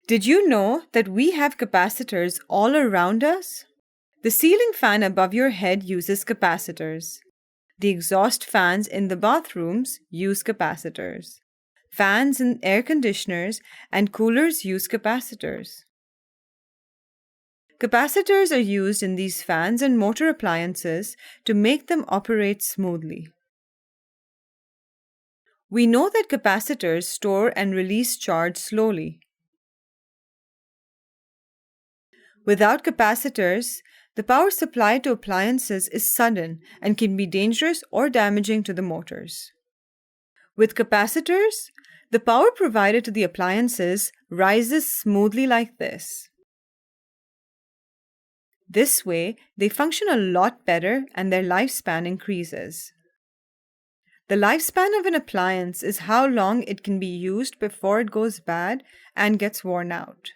Did you know that we have capacitors all around us? The ceiling fan above your head uses capacitors. The exhaust fans in the bathrooms use capacitors. Fans in air conditioners and coolers use capacitors. Capacitors are used in these fans and motor appliances to make them operate smoothly. We know that capacitors store and release charge slowly. Without capacitors, the power supply to appliances is sudden and can be dangerous or damaging to the motors. With capacitors, the power provided to the appliances rises smoothly like this. This way, they function a lot better and their lifespan increases. The lifespan of an appliance is how long it can be used before it goes bad and gets worn out.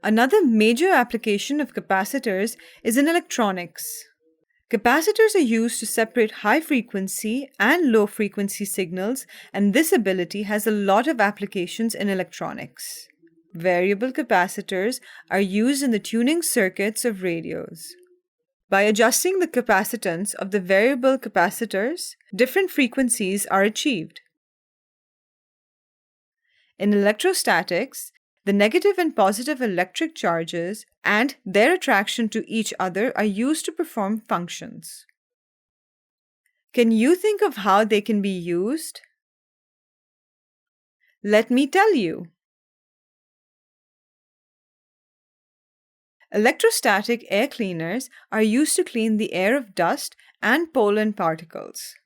Another major application of capacitors is in electronics. Capacitors are used to separate high-frequency and low-frequency signals, and this ability has a lot of applications in electronics. Variable capacitors are used in the tuning circuits of radios. By adjusting the capacitance of the variable capacitors, different frequencies are achieved. In electrostatics, the negative and positive electric charges and their attraction to each other are used to perform functions. Can you think of how they can be used? Let me tell you. Electrostatic air cleaners are used to clean the air of dust and pollen particles.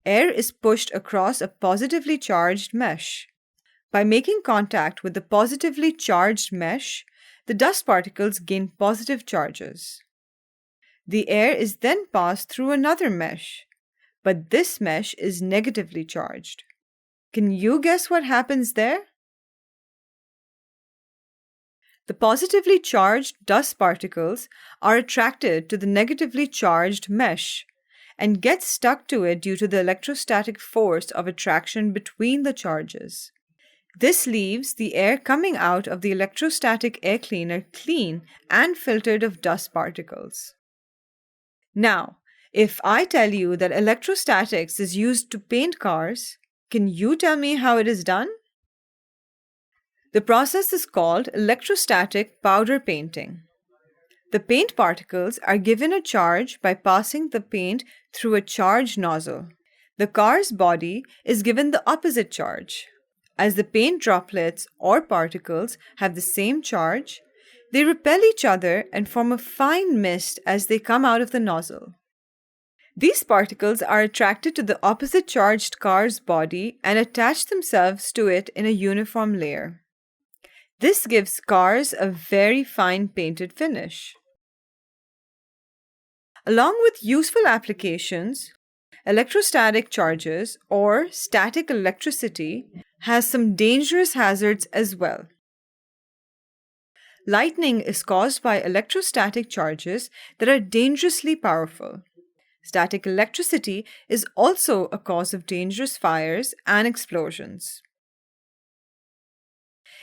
Air is pushed across a positively charged mesh. By making contact with the positively charged mesh, the dust particles gain positive charges. The air is then passed through another mesh, but this mesh is negatively charged. Can you guess what happens there? The positively charged dust particles are attracted to the negatively charged mesh and get stuck to it due to the electrostatic force of attraction between the charges. This leaves the air coming out of the electrostatic air cleaner clean and filtered of dust particles. Now, if I tell you that electrostatics is used to paint cars, can you tell me how it is done? The process is called electrostatic powder painting. The paint particles are given a charge by passing the paint through a charge nozzle. The car's body is given the opposite charge. As the paint droplets or particles have the same charge, they repel each other and form a fine mist as they come out of the nozzle. These particles are attracted to the opposite charged car's body and attach themselves to it in a uniform layer. This gives cars a very fine painted finish. Along with useful applications, electrostatic charges or static electricity has some dangerous hazards as well. Lightning is caused by electrostatic charges that are dangerously powerful. Static electricity is also a cause of dangerous fires and explosions.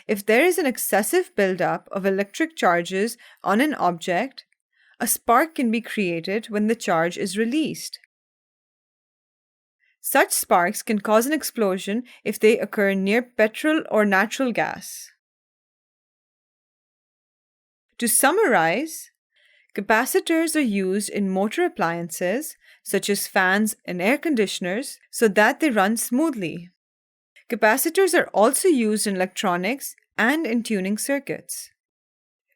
If there is an excessive buildup of electric charges on an object, a spark can be created when the charge is released. Such sparks can cause an explosion if they occur near petrol or natural gas. To summarize, capacitors are used in motor appliances such as fans and air conditioners so that they run smoothly. Capacitors are also used in electronics and in tuning circuits.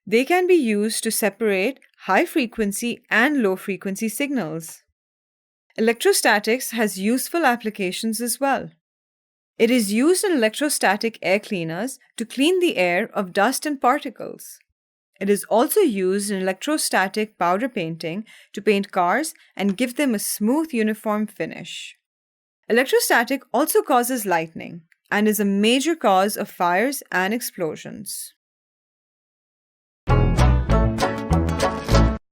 They can be used to separate high-frequency and low-frequency signals. Electrostatics has useful applications as well. It is used in electrostatic air cleaners to clean the air of dust and particles. It is also used in electrostatic powder painting to paint cars and give them a smooth, uniform finish. Electrostatic also causes lightning and is a major cause of fires and explosions.